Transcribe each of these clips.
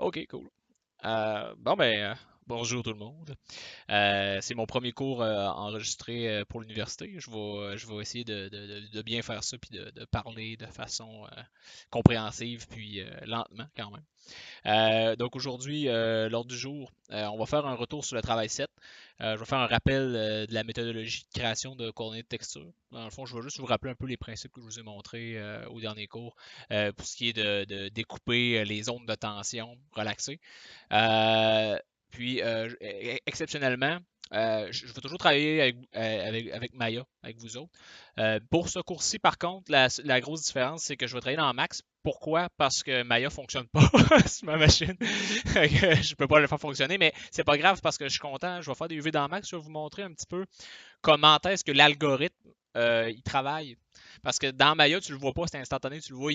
Ok, cool. Bon ben, bonjour tout le monde. C'est mon premier cours enregistré pour l'université. Je vais essayer de bien faire ça puis de parler de façon compréhensive puis lentement quand même. Donc aujourd'hui, l'ordre du jour, on va faire un retour sur le travail 7. Je vais faire un rappel de la méthodologie de création de coordonnées de texture. Dans le fond, je vais juste vous rappeler un peu les principes que je vous ai montrés au dernier cours pour ce qui est de découper les zones de tension relaxées. Euh, Exceptionnellement, je vais toujours travailler avec Maya, avec vous autres. Pour ce cours-ci, par contre, la grosse différence, c'est que je vais travailler dans Max. Pourquoi? Parce que Maya fonctionne pas sur ma machine. Je peux pas le faire fonctionner, mais c'est pas grave parce que je suis content. Je vais faire des UV dans Max. Je vais vous montrer un petit peu comment est-ce que l'algorithme il travaille. Parce que dans Maya, tu le vois pas, c'est instantané, tu le vois,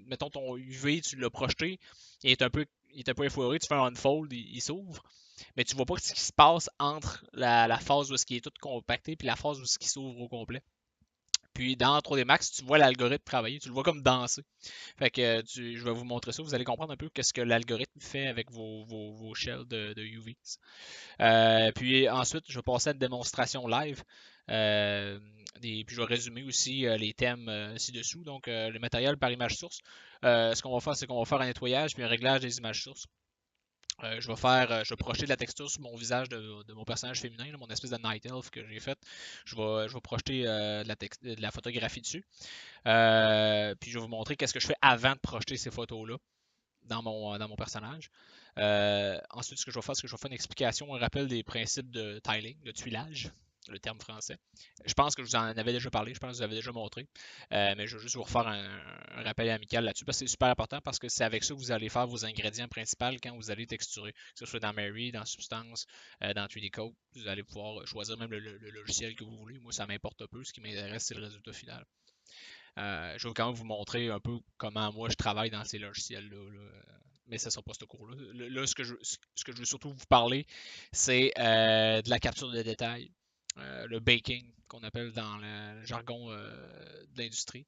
mettons ton UV, tu l'as projeté, il est un peu effoiré, tu fais un unfold, il s'ouvre, mais tu vois pas ce qui se passe entre la phase où ce qui est tout compacté puis la phase où ce qui s'ouvre au complet. Puis dans 3D Max, tu vois l'algorithme travailler, tu le vois comme danser. Fait que je vais vous montrer ça, vous allez comprendre un peu qu'est-ce que l'algorithme fait avec vos shells de UVs. Puis ensuite, je vais passer à une démonstration live. Puis je vais résumer aussi les thèmes ci-dessous. Donc, le matériel par image source. Ce qu'on va faire, c'est qu'on va faire un nettoyage puis un réglage des images sources. Je vais projeter de la texture sur mon visage de mon personnage féminin, là, mon espèce de Night Elf que j'ai fait. Je vais projeter de la photographie dessus. Puis je vais vous montrer qu'est-ce que je fais avant de projeter ces photos-là dans mon personnage. Ensuite, ce que je vais faire, c'est que je vais faire une explication, un rappel des principes de tiling, de tuilage, le terme français. Je pense que je vous en avais déjà parlé, je pense que je vous avais déjà montré, mais je vais juste vous refaire un rappel amical là-dessus parce que c'est super important parce que c'est avec ça que vous allez faire vos ingrédients principaux quand vous allez texturer, que ce soit dans Mary, dans Substance, dans 3D Code. Vous allez pouvoir choisir même le logiciel que vous voulez. Moi, ça m'importe peu. Ce qui m'intéresse, c'est le résultat final. Je vais quand même vous montrer un peu comment moi je travaille dans ces logiciels-là. Mais ce ne sera pas ce cours-là. Là, ce que je veux surtout vous parler, c'est de la capture de détails, le baking qu'on appelle dans le jargon de l'industrie.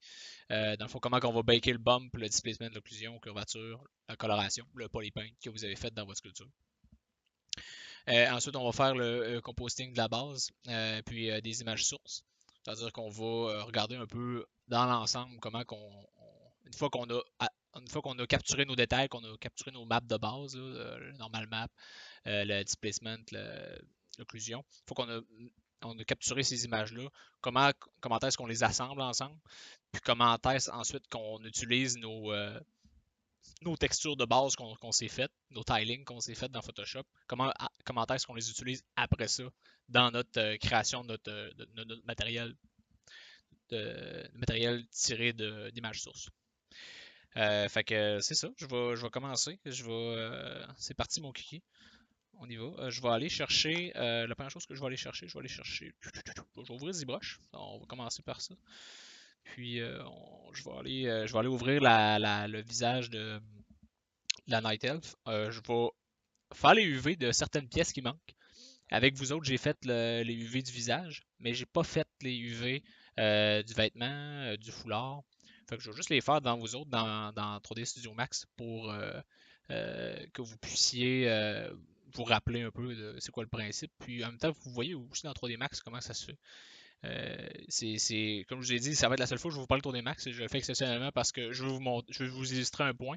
Dans le fond, comment on va baker le bump, le displacement, l'occlusion, curvature, la coloration, le polypaint que vous avez fait dans votre sculpture. Ensuite, on va faire le composting de la base, puis des images sources. C'est-à-dire qu'on va regarder un peu dans l'ensemble comment une fois qu'on a capturé nos détails, qu'on a capturé nos maps de base, là, le normal map, le displacement, l'occlusion, une fois on a capturé ces images-là, comment est-ce qu'on les assemble ensemble, puis comment est-ce ensuite qu'on utilise nos textures de base qu'on s'est faites, nos tilings qu'on s'est faites dans Photoshop, comment est-ce qu'on les utilise après ça dans notre création de notre matériel tiré d'images sources. Fait que c'est ça, je vais commencer. C'est parti mon kiki. On y va. Je vais aller chercher. La première chose que je vais aller chercher. Je vais ouvrir ZBrush. On va commencer par ça. Puis je vais aller ouvrir le visage de la Night Elf. Je vais faire les UV de certaines pièces qui manquent. Avec vous autres, j'ai fait les UV du visage, mais j'ai pas fait les UV du vêtement, du foulard. Fait que je vais juste les faire dans vous autres, dans 3D Studio Max, pour que vous puissiez vous rappeler un peu de c'est quoi le principe. Puis en même temps, vous voyez aussi dans 3D Max comment ça se fait. Comme je vous ai dit, ça va être la seule fois que je vais vous parler de 3D Max. Je le fais exceptionnellement parce que je veux vous illustrer un point.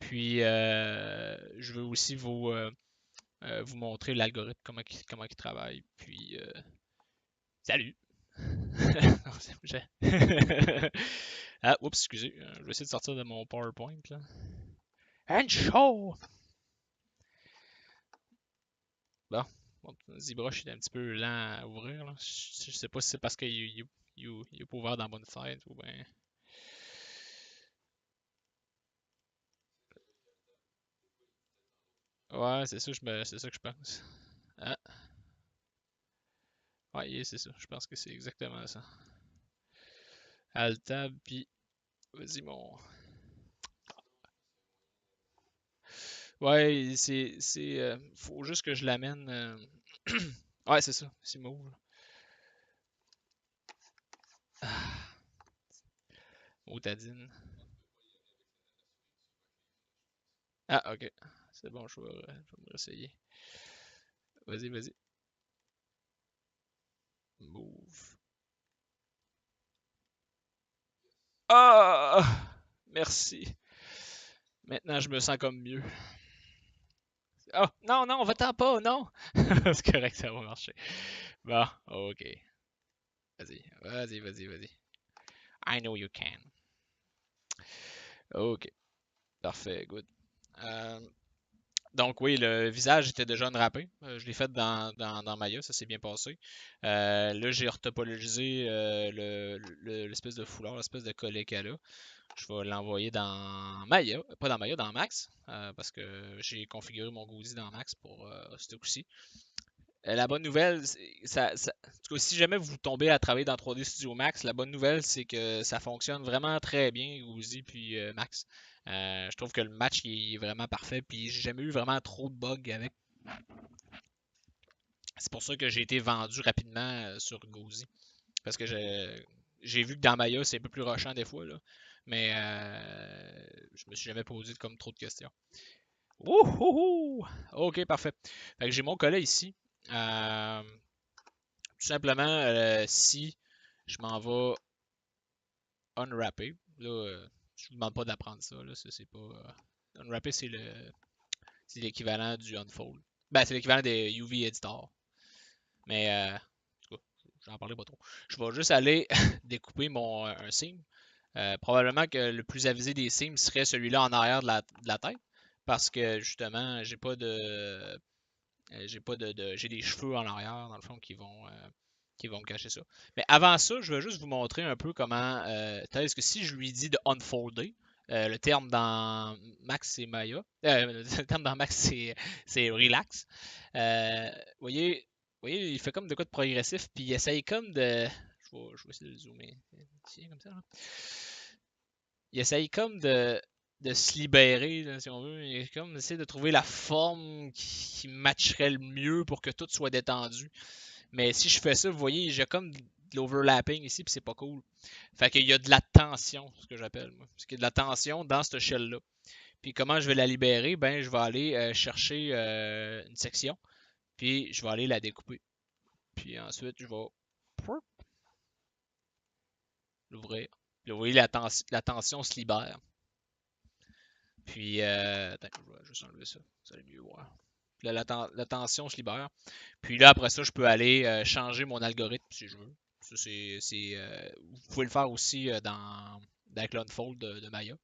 Puis je veux aussi vous montrer l'algorithme, comment il travaille. Puis, salut! Ah, oups, excusez. Je vais essayer de sortir de mon PowerPoint, là. And show! Bon, ZBrush il est un petit peu lent à ouvrir, là. Je sais pas si c'est parce qu'il est pas ouvert dans la bonne fenêtre ou bien. Ouais, c'est ça que je pense. Ah, ouais, c'est ça. Je pense que c'est exactement ça. Alt-tab, puis vas-y, mon. Ouais, faut juste que je l'amène. Ouais, c'est ça, c'est mauve. Ah, Motadine. Ah, ok. C'est bon, je vais me réessayer. Vas-y, vas-y. Move. Ah! Merci. Maintenant, je me sens comme mieux. Oh, non, non, va-t'en pas, non! C'est correct, ça va marcher. Bon, ok. Vas-y, vas-y, vas-y, vas-y. I know you can. Ok, parfait, good. Euh, donc oui, le visage était déjà unwrappé. Je l'ai fait dans Maya, ça s'est bien passé. Là, j'ai retopologisé l'espèce de foulard, l'espèce de collet qu'elle a. Je vais l'envoyer dans Maya, pas dans Maya, dans Max, parce que j'ai configuré mon Goody dans Max pour ce coup-ci. La bonne nouvelle, en tout cas, si jamais vous tombez à travailler dans 3D Studio Max, la bonne nouvelle, c'est que ça fonctionne vraiment très bien, Uzi puis Max. Je trouve que le match il est vraiment parfait, puis j'ai jamais eu vraiment trop de bugs avec. C'est pour ça que j'ai été vendu rapidement sur Gauzy. Parce que j'ai vu que dans Maya, c'est un peu plus rushant des fois, là. Mais je me suis jamais posé comme trop de questions. Wouhou! Ok, parfait. Fait que j'ai mon collet ici. Euh, Tout simplement, si je m'en vais unwrapper, là, je vous demande pas d'apprendre ça, là, ça c'est pas. Unwrapper, c'est l'équivalent du unfold. Ben, c'est l'équivalent des UV Editor. Mais, en tout cas, j'en parlais pas trop. Je vais juste aller découper un seam. Probablement que le plus avisé des seams serait celui-là en arrière de la tête. Parce que justement, j'ai des cheveux en arrière, dans le fond, qui vont me cacher ça. Mais avant ça, je vais juste vous montrer un peu comment, est-ce que si je lui dis de unfolder, le terme dans Max c'est Maya, le terme dans Max c'est relax. Voyez, il fait comme de quoi de progressif, puis il essaye comme de. Je vais essayer de le zoomer ici, comme ça. Là. Il essaye comme de se libérer, là, si on veut. Il est comme essayer de trouver la forme qui matcherait le mieux pour que tout soit détendu. Mais si je fais ça, vous voyez, j'ai comme de l'overlapping ici, puis c'est pas cool. Fait qu'il y a de la tension, ce que j'appelle, moi. Parce qu'il y a de la tension dans cette shell-là. Puis comment je vais la libérer? Ben, je vais aller chercher une section, puis je vais aller la découper. Puis ensuite, je vais l'ouvrir. Puis vous voyez, la tension se libère. Puis, attends, je vais juste enlever ça. Vous allez mieux voir. Puis là, la tension se libère. Puis là, après ça, je peux aller changer mon algorithme si je veux. Ça, vous pouvez le faire aussi avec l'unfold de Maya.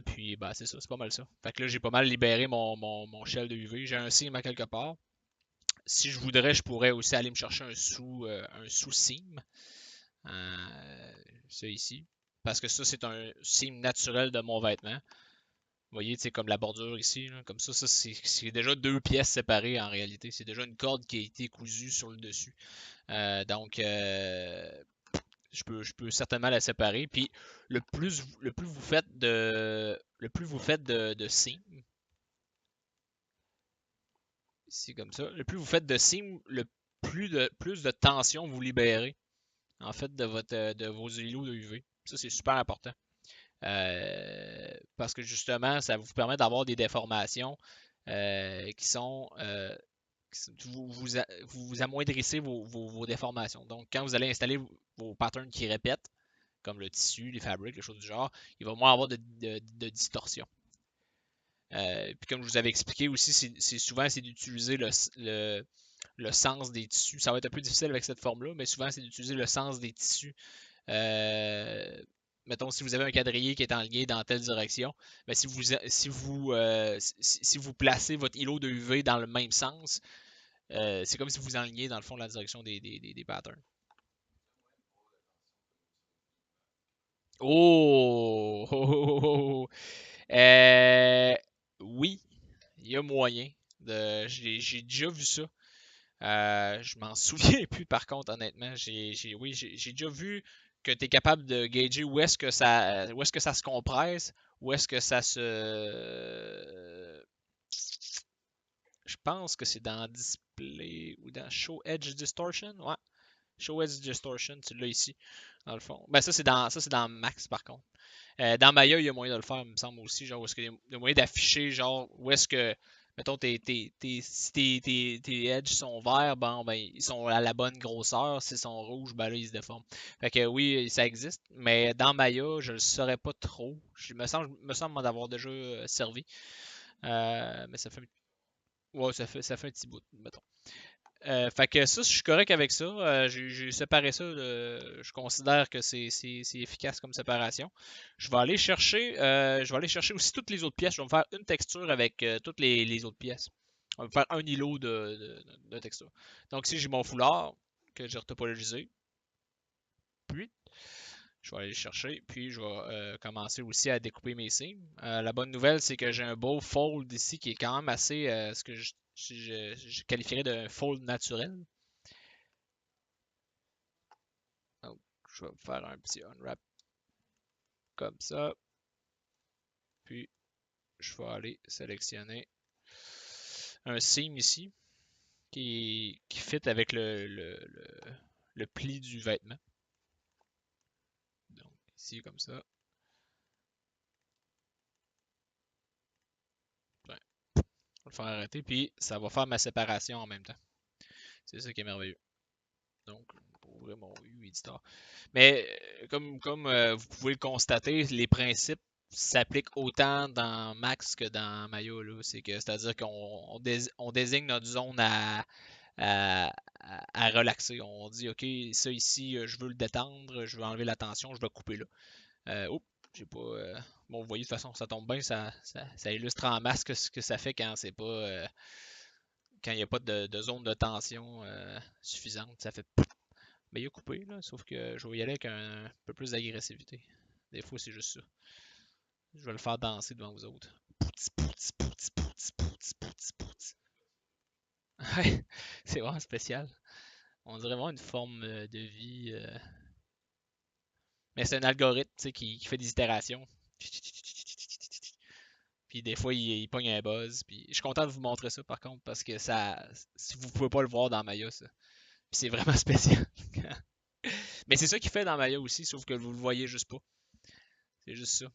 Puis, bah, c'est ça, c'est pas mal ça. Fait que là, j'ai pas mal libéré mon shell de UV. J'ai un seam à quelque part. Si je voudrais, je pourrais aussi aller me chercher un sous seam. Ça ici. Parce que ça, c'est un seam naturel de mon vêtement. Vous voyez, c'est comme la bordure ici, là, comme ça c'est déjà deux pièces séparées en réalité. C'est déjà une corde qui a été cousue sur le dessus. Donc, je peux certainement la séparer. Puis, le plus vous faites de seam, c'est comme ça. Le plus vous faites de seam, le plus de tension vous libérez, en fait, de vos îlots de UV. Ça, c'est super important. Parce que justement, ça vous permet d'avoir des déformations qui sont. Vous amoindrissez vos déformations. Donc, quand vous allez installer vos patterns qui répètent, comme le tissu, les fabriques, les choses du genre, il va moins avoir de distorsion. Puis comme je vous avais expliqué aussi, souvent c'est d'utiliser le sens des tissus. Ça va être un peu difficile avec cette forme-là, mais souvent c'est d'utiliser le sens des tissus. Euh, Mettons, si vous avez un quadrillé qui est enligné dans telle direction, ben si vous placez votre îlot de UV dans le même sens, c'est comme si vous enligniez dans le fond la direction des patterns. Oh! Euh, oui, il y a moyen. J'ai déjà vu ça. Je m'en souviens plus par contre, honnêtement. Oui, j'ai déjà vu que tu es capable de gager où est-ce que ça se compresse, où est-ce que ça se. Je pense que c'est dans Display ou dans Show Edge Distortion. Ouais, Show Edge Distortion, tu l'as ici, dans le fond. Ben ça c'est dans Max par contre. Dans Maya, il y a moyen de le faire, il me semble aussi. Genre, où est-ce qu'il y a moyen d'afficher, genre, où est-ce que, mettons, si tes edges sont verts, bon, ben, ils sont à la bonne grosseur. S'ils sont rouges, ben là, ils se déforment. Fait que oui, ça existe. Mais dans Maya, je le saurais pas trop. Je me semble m'en avoir déjà servi. Mais ouais, ça fait un petit bout, mettons. Fait que ça, je suis correct avec ça. J'ai séparé ça. Je considère que c'est efficace comme séparation. Je vais aller chercher aussi toutes les autres pièces. Je vais me faire une texture avec toutes les autres pièces. On va me faire un îlot de texture. Donc, si j'ai mon foulard que j'ai retopologisé, puis je vais aller le chercher, puis je vais commencer aussi à découper mes signes. La bonne nouvelle, c'est que j'ai un beau fold ici qui est quand même assez ce que je qualifierais d'un fold naturel. Donc, je vais faire un petit unwrap comme ça. Puis, je vais aller sélectionner un seam ici qui fit avec le pli du vêtement. Donc, ici, comme ça. Ouais, on va le faire arrêter. Puis, ça va faire ma séparation en même temps. C'est ça qui est merveilleux. Donc, pour ouvrir mon U Editor. Mais comme vous pouvez le constater, les principes s'appliquent autant dans Max que dans Maya. C'est-à-dire qu'on désigne notre zone à, à relaxer. On dit, OK, ça ici, je veux le détendre, je veux enlever la tension, je vais couper là. Oups, j'ai pas. Bon, vous voyez, de toute façon, ça tombe bien, ça illustre en masse ce que ça fait quand c'est pas. Quand il n'y a pas de zone de tension suffisante. Ça fait. Mais il a coupé, là, sauf que je vais y aller avec un peu plus d'agressivité. Des fois, c'est juste ça. Je vais le faire danser devant vous autres. Pouti, pouti, pouti, pouti, pouti, pouti, pouti. Ouais, c'est vraiment spécial. On dirait vraiment une forme de vie. Mais c'est un algorithme qui fait des itérations. Puis des fois, il pogne un buzz. Puis je suis content de vous montrer ça par contre, parce que ça. Si vous pouvez pas le voir dans Maya, ça. Puis c'est vraiment spécial. Mais c'est ça qu'il fait dans Maya aussi, sauf que vous le voyez juste pas. C'est juste ça.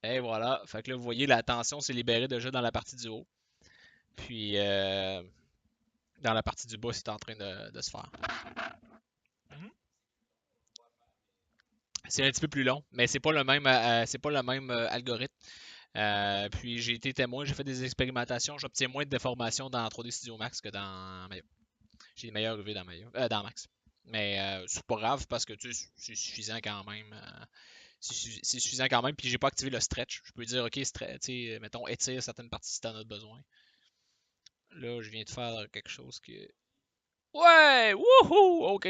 Et voilà. Fait que là, vous voyez, la tension s'est libérée déjà dans la partie du haut. Puis dans la partie du bas, c'est en train de se faire. Mhm. C'est un petit peu plus long, mais c'est pas le même algorithme. Puis j'ai été témoin, j'ai fait des expérimentations, j'obtiens moins de déformations dans 3D Studio Max que dans Maya. J'ai des meilleurs UV dans Max. Mais c'est pas grave parce que c'est suffisant quand même. C'est suffisant quand même. Puis j'ai pas activé le stretch. Je peux dire, ok, mettons, étire certaines parties si t'en as besoin. Là, je viens de faire quelque chose qui. Ouais! Wouhou! Ok,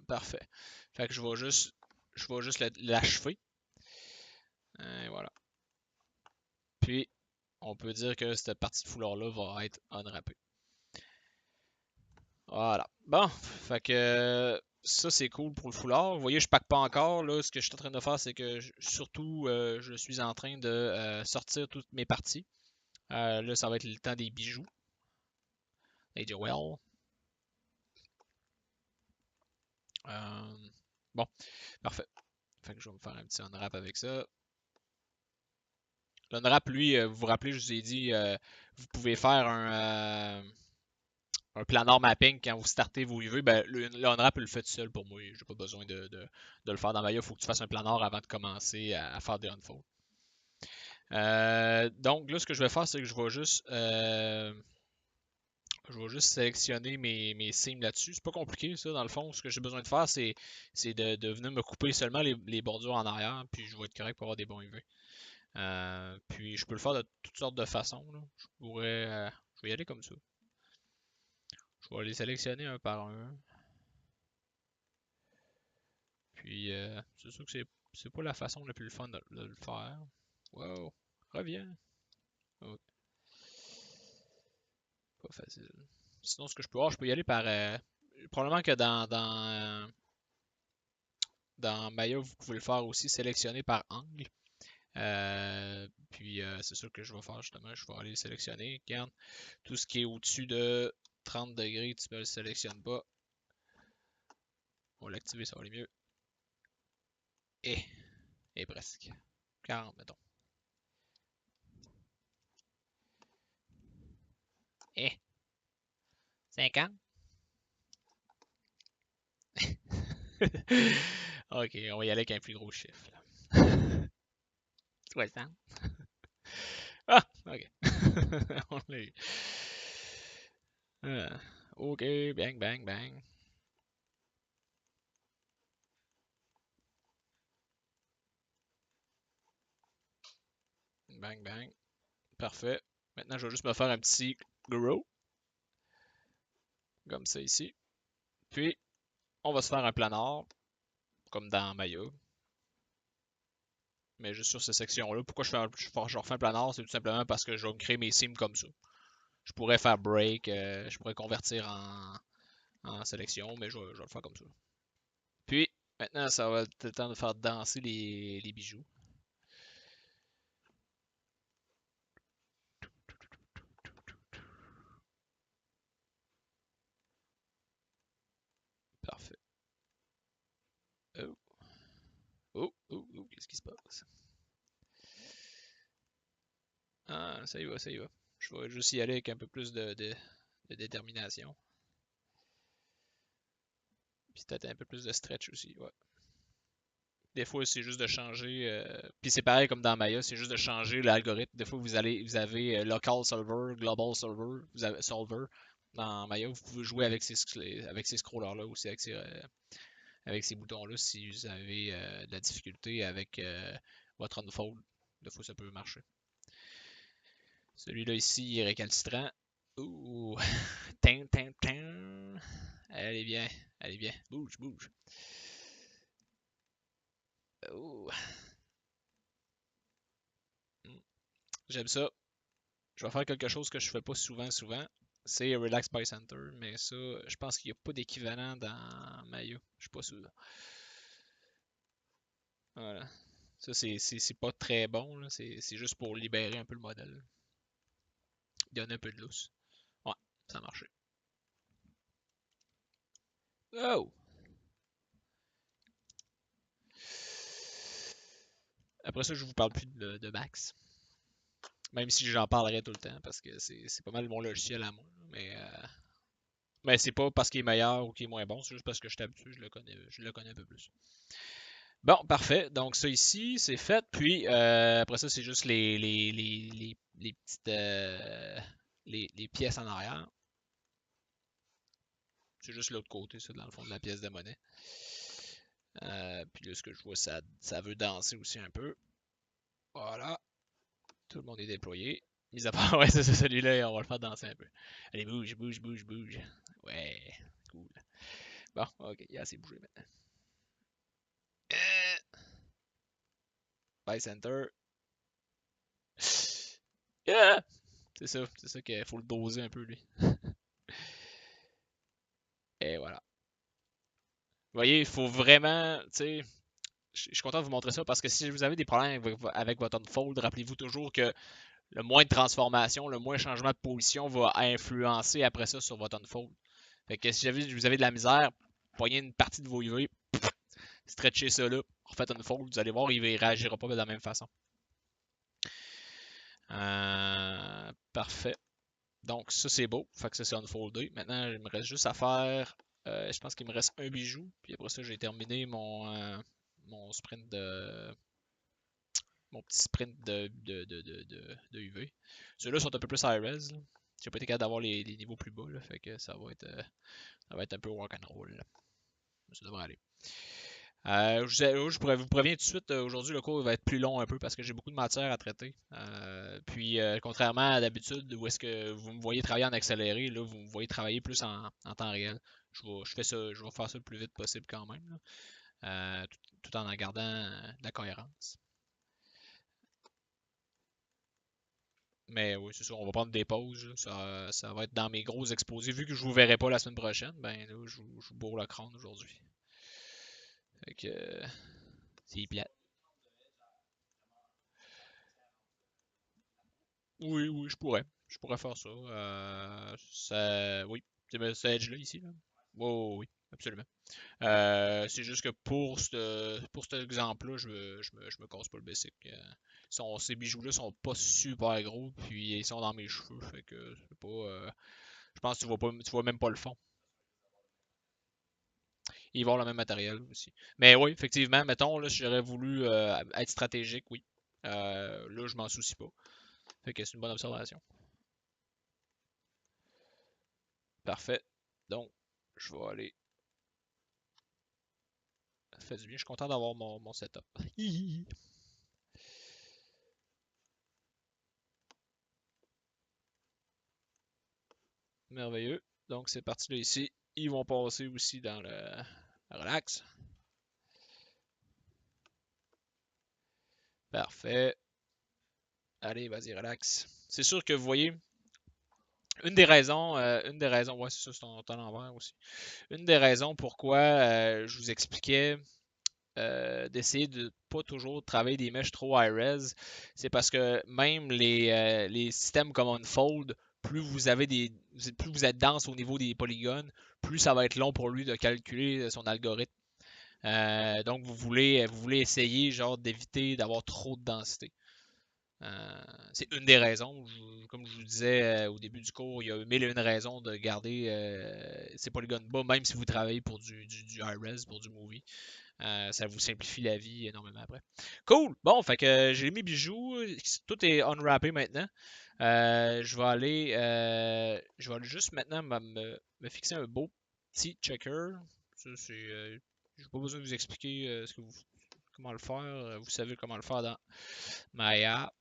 parfait. Fait que je vais juste l'achever. Et voilà. Puis, on peut dire que cette partie de foulard-là va être unwrappée. Voilà. Bon, fait que ça c'est cool pour le foulard. Vous voyez, je pack pas encore. Là, ce que je suis en train de faire, c'est que surtout, je suis en train de sortir toutes mes parties. Là, ça va être le temps des bijoux. Et Joel. Bon, parfait. Fait que je vais me faire un petit unwrap avec ça. L'unwrap, lui, vous vous rappelez, je vous ai dit, vous pouvez faire un planar mapping quand vous startez vos UV. Ben, l'unwrap, il le fait tout seul pour moi. J'ai pas besoin de le faire dans Maya. Il faut que tu fasses un planar avant de commencer à faire des unfolds. Donc là, ce que je vais faire, c'est que je vais juste sélectionner mes seams là-dessus. C'est pas compliqué, ça, dans le fond. Ce que j'ai besoin de faire, c'est de venir me couper seulement les bordures en arrière, puis je vais être correct pour avoir des bons UV. Puis je peux le faire de toutes sortes de façons, là. Je vais y aller comme ça. Je vais les sélectionner un par un. Puis c'est sûr que c'est pas la façon la plus fun de le faire. Wow, reviens. Oh, pas facile. Sinon, ce que je peux y aller par. Probablement que dans Maya, vous pouvez le faire aussi, sélectionner par angle. Puis c'est sûr que je vais faire justement, je vais aller sélectionner. Regarde, tout ce qui est au-dessus de 30 degrés, tu ne le sélectionnes pas. On va l'activer, ça va aller mieux. Et presque. 40, mettons. Et 50. Ok, on va y aller avec un plus gros chiffre. 60. Ah, ok. On l'a eu. Ok, bang, bang, bang. Bang, bang. Parfait. Maintenant, je vais juste me faire un petit grow. Comme ça ici. Puis, on va se faire un planar. Comme dans Maya. Mais juste sur cette section-là. Pourquoi je refais un planar? C'est tout simplement parce que je vais me créer mes sims comme ça. Je pourrais faire break. Je pourrais convertir en sélection. Mais je vais le faire comme ça. Puis, maintenant, ça va être le temps de faire danser les bijoux. Parfait. Oh, oh, qu'est-ce qui se passe? Ah, ça y va, ça y va. Je vais juste y aller avec un peu plus de détermination. Puis peut-être un peu plus de stretch aussi, ouais. Des fois, c'est juste de changer. Puis c'est pareil comme dans Maya, c'est juste de changer l'algorithme. Des fois, vous avez local solver, global solver, vous avez solver. Dans Maya, vous pouvez jouer avec ces scrollers-là aussi, avec ces boutons-là si vous avez de la difficulté avec votre unfold. Des fois, ça peut marcher. Celui-là ici, il est récalcitrant. Ouh! Tin, tin, tin. Elle est bien. Elle est bien. Bouge, bouge. Ouh. Hmm. J'aime ça. Je vais faire quelque chose que je fais pas souvent. C'est Relax by Center, mais ça, je pense qu'il n'y a pas d'équivalent dans Mayo. Je suis pas sûr. Voilà. Ça, c'est pas très bon, là. C'est juste pour libérer un peu le modèle. Donner un peu de lousse. Ouais, ça a marché. Oh! Après ça, je vous parle plus de Max. Même si j'en parlerai tout le temps parce que c'est pas mal mon logiciel à moi. Mais c'est pas parce qu'il est meilleur ou qu'il est moins bon, c'est juste parce que je suis habitué, je le connais un peu plus. Bon, parfait. Donc ça ici, c'est fait. Puis après ça, c'est juste les petites les pièces en arrière. C'est juste l'autre côté, ça, dans le fond de la pièce de monnaie. Puis là, ce que je vois, ça veut danser aussi un peu. Voilà. Tout le monde est déployé. Mis à part, ouais, c'est ça, celui-là, on va le faire danser un peu. Allez, bouge, bouge, bouge, bouge. Ouais, cool. Bon, ok, il a assez bougé maintenant. By center. Yeah! C'est ça qu'il faut le doser un peu, lui. Et voilà. Vous voyez, il faut vraiment, tu sais, je suis content de vous montrer ça parce que si vous avez des problèmes avec votre unfold, rappelez-vous toujours que le moins de transformation, le moins de changement de position va influencer après ça sur votre unfold. Fait que si vous avez de la misère, poignez une partie de vos UV, stretchez ça là, refaites une fold, vous allez voir, il ne réagira pas de la même façon. Parfait. Donc ça c'est beau, fait que ça c'est unfoldé. Maintenant il me reste juste à faire, je pense qu'il me reste un bijou, puis après ça j'ai terminé mon sprint mon petit sprint de UV. Ceux-là sont un peu plus high res. J'ai pas été capable d'avoir les niveaux plus bas, là, fait que ça va être un peu rock and roll. Là. Ça devrait aller. Je vous préviens tout de suite, aujourd'hui le cours va être plus long un peu parce que j'ai beaucoup de matière à traiter. Puis contrairement à d'habitude où est-ce que vous me voyez travailler en accéléré, là vous me voyez travailler plus en temps réel. Je vais faire ça le plus vite possible quand même, là, tout en gardant de la cohérence. Mais oui, c'est sûr, on va prendre des pauses. Ça va être dans mes gros exposés. Vu que je vous verrai pas la semaine prochaine, ben là, je vous bourre le crâne aujourd'hui. Fait que c'est plate. Oui, oui, je pourrais. Je pourrais faire ça. Oui. C'est ce edge-là ici, là. Oui, oui, oui. absolument. C'est juste que pour cet exemple-là, je me casse pas le basic. Ces bijoux-là sont pas super gros, puis ils sont dans mes cheveux. Fait que c'est pas. Je pense que tu vois même pas le fond. Ils vont le même matériel aussi. Mais oui, effectivement, mettons, là, si j'aurais voulu être stratégique, oui. Là, je m'en soucie pas. Fait que c'est une bonne observation. Parfait. Donc, je vais aller. Ça fait du bien. Je suis content d'avoir mon setup. Merveilleux. Donc, c'est parti là ici. Ils vont passer aussi dans le relax. Parfait. Allez, vas-y, relax. C'est sûr que vous voyez, une des raisons, ouais, c'est ça, c'est ton envers aussi. Une des raisons pourquoi je vous expliquais d'essayer de pas toujours travailler des mèches trop high-res, c'est parce que même les systèmes comme Unfold, plus vous êtes dense au niveau des polygones, plus ça va être long pour lui de calculer son algorithme. Donc vous voulez essayer genre d'éviter d'avoir trop de densité. C'est une des raisons. Comme je vous disais au début du cours, il y a mille et une raisons de garder ces polygones bas, même si vous travaillez pour du high-res, pour du movie. Ça vous simplifie la vie énormément après. Cool! Bon, fait que j'ai mes bijoux. Tout est unwrappé maintenant. Je vais aller juste maintenant me fixer un beau petit checker. Ça, j'ai pas besoin de vous expliquer comment le faire. Vous savez comment le faire dans Maya.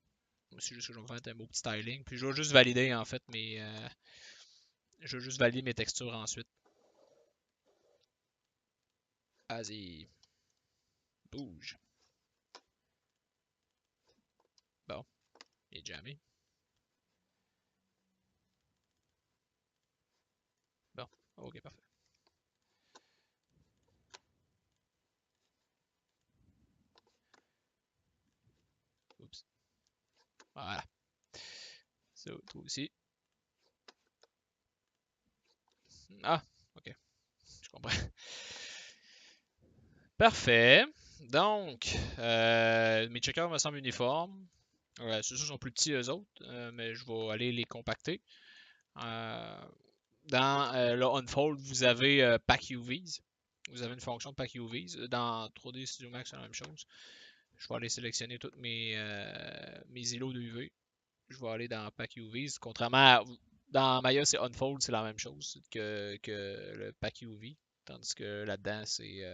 C'est juste que je vais me faire un beau petit styling. Puis je vais juste valider en fait je vais juste valider mes textures ensuite. Vas-y, bouge. Bon, il est jamais. Bon, ok, parfait. Oups. Voilà. Ça, toi aussi. Ah, ok, je comprends. Parfait. Donc, mes checkers me semblent uniformes. Ceux-ci sont plus petits eux autres, mais je vais aller les compacter. Euh, dans le Unfold, vous avez Pack UVs. Vous avez une fonction de Pack UVs. Dans 3D Studio Max, c'est la même chose. Je vais aller sélectionner tous mes îlots de UV. Je vais aller dans Pack UVs. Contrairement à. Dans Maya, c'est Unfold, c'est la même chose que le Pack UV. Tandis que là-dedans, c'est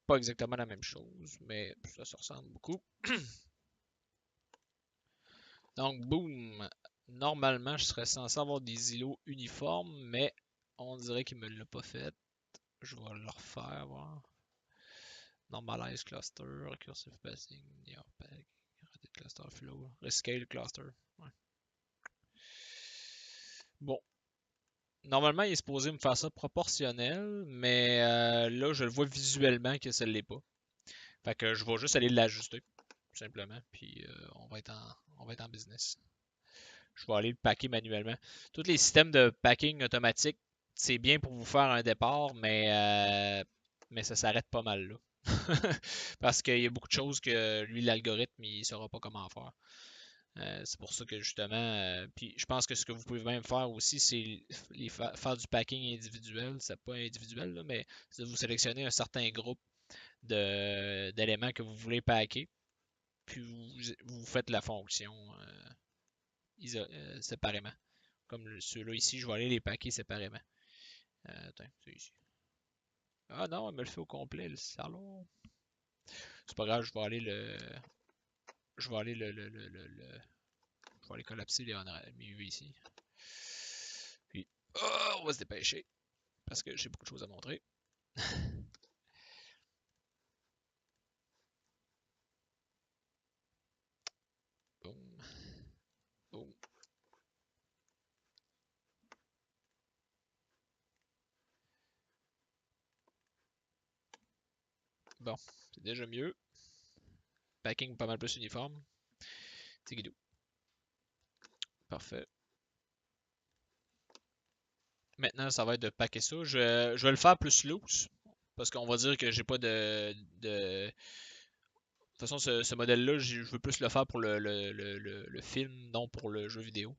pas exactement la même chose, mais ça se ressemble beaucoup. Donc, boum. Normalement, je serais censé avoir des îlots uniformes, mais on dirait qu'il me l'a pas fait. Je vais le refaire, voir. Normalize cluster, recursive passing, nearpack, rotate cluster flow, rescale cluster. Ouais. Bon. Normalement, il est supposé me faire ça proportionnel, mais là, je le vois visuellement que ça ne l'est pas. Fait que je vais juste aller l'ajuster, tout simplement, puis on va être en business. Je vais aller le packer manuellement. Tous les systèmes de packing automatique, c'est bien pour vous faire un départ, mais ça s'arrête pas mal là. Parce qu'il y a beaucoup de choses que lui, l'algorithme, il ne saura pas comment faire. C'est pour ça que justement, puis je pense que ce que vous pouvez même faire aussi, c'est faire du packing individuel. C'est pas individuel, là, mais c'est de vous sélectionner un certain groupe d'éléments que vous voulez packer, puis vous faites la fonction séparément. Comme ceux-là ici, je vais aller les packer séparément. Attends, c'est ici. Ah non, elle me le fait au complet, le salon. C'est pas grave, je vais aller je vais aller collapser mes UV ici. Puis, oh, on va se dépêcher parce que j'ai beaucoup de choses à montrer. Boum, boum. Bon, c'est déjà mieux. Packing pas mal plus uniforme. Tigidou. Parfait. maintenant, ça va être de packer ça. Je vais le faire plus loose. Parce qu'on va dire que j'ai pas de. De toute façon, ce modèle-là, je veux plus le faire pour le film, non pour le jeu vidéo.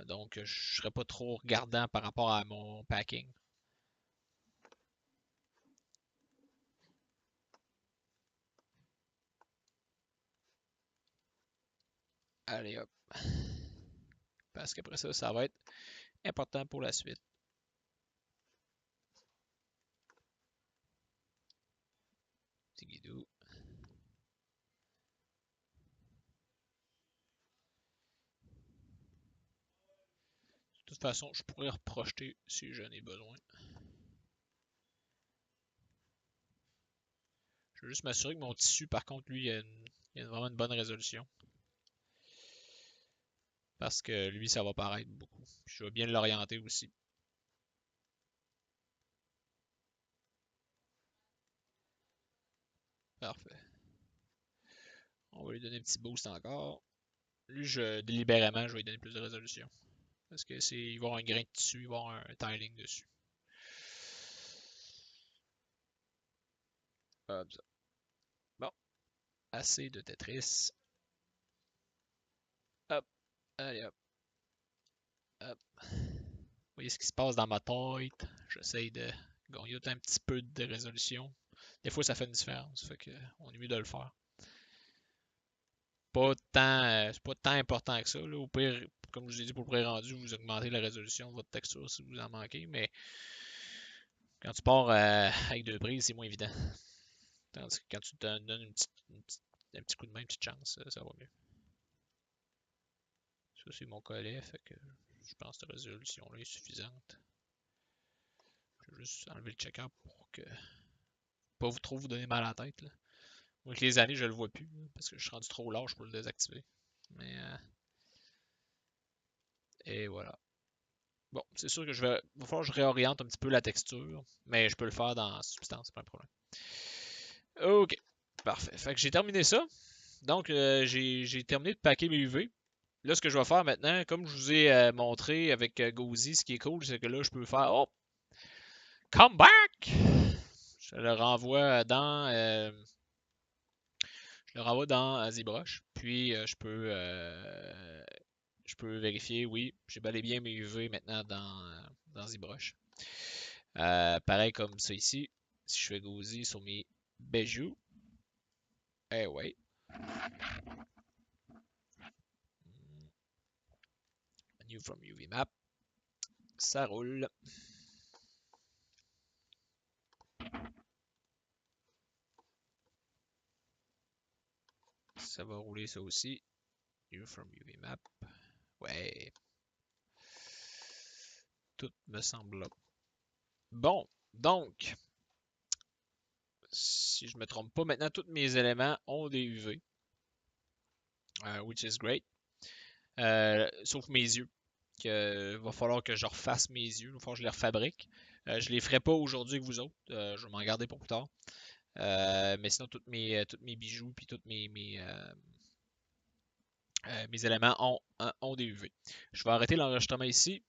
Donc, je serais pas trop regardant par rapport à mon packing. Allez hop. Parce qu'après ça, ça va être important pour la suite. Petit guidou. De toute façon, je pourrais reprojeter si j'en ai besoin. Je veux juste m'assurer que mon tissu, par contre, lui, il a vraiment une bonne résolution. Parce que lui, ça va paraître beaucoup. Puis je vais bien l'orienter aussi. Parfait. On va lui donner un petit boost encore. Lui, délibérément, je vais lui donner plus de résolution. Parce que il va avoir un grain de tissu, il va avoir un tiling dessus. Hop, ça. Bon, assez de Tetris. Hop, allez hop, hop. Vous voyez ce qui se passe dans ma tête. J'essaye de gagner un petit peu de résolution. Des fois, ça fait une différence. Fait que on est mieux de le faire. Pas tant, c'est pas tant important que ça. Là. Au pire, comme je vous ai dit pour le pré-rendu, vous augmentez la résolution de votre texture si vous en manquez. Mais quand tu pars avec deux prises, c'est moins évident. Tandis que quand tu te donnes un petit coup de main, une petite chance, ça va mieux. Ça, c'est mon collet. Fait que je pense que cette résolution-là est suffisante. Je vais juste enlever le checker pour que pas trop vous donner mal à la tête. Là. Moi, avec les années, je le vois plus parce que je suis rendu trop large pour le désactiver. Mais et voilà. Bon, c'est sûr que va falloir que je réoriente un petit peu la texture, mais je peux le faire dans Substance, c'est pas un problème. Ok, parfait. Fait que j'ai terminé ça. Donc, j'ai terminé de packer mes UV. Là, ce que je vais faire maintenant, comme je vous ai montré avec Gauzy, ce qui est cool, c'est que là, je peux faire oh, come back! Je le renvoie dans ZBrush. Puis, je peux vérifier, oui, j'ai bel et bien mes UV maintenant dans ZBrush. Pareil comme ça ici. Si je fais Gauzy sur mes bijoux. Eh ouais. New from UV Map. Ça roule. Ça va rouler ça aussi. New from UV Map. Ouais. Tout me semble là. Bon, donc, si je ne me trompe pas, maintenant tous mes éléments ont des UV. Which is great. Sauf mes yeux. Va falloir que je refasse mes yeux. Il va falloir que je les refabrique. Je les ferai pas aujourd'hui avec vous autres. Je vais m'en garder pour plus tard. Mais sinon, tous mes bijoux puis tous mes éléments ont des UV. Je vais arrêter l'enregistrement ici.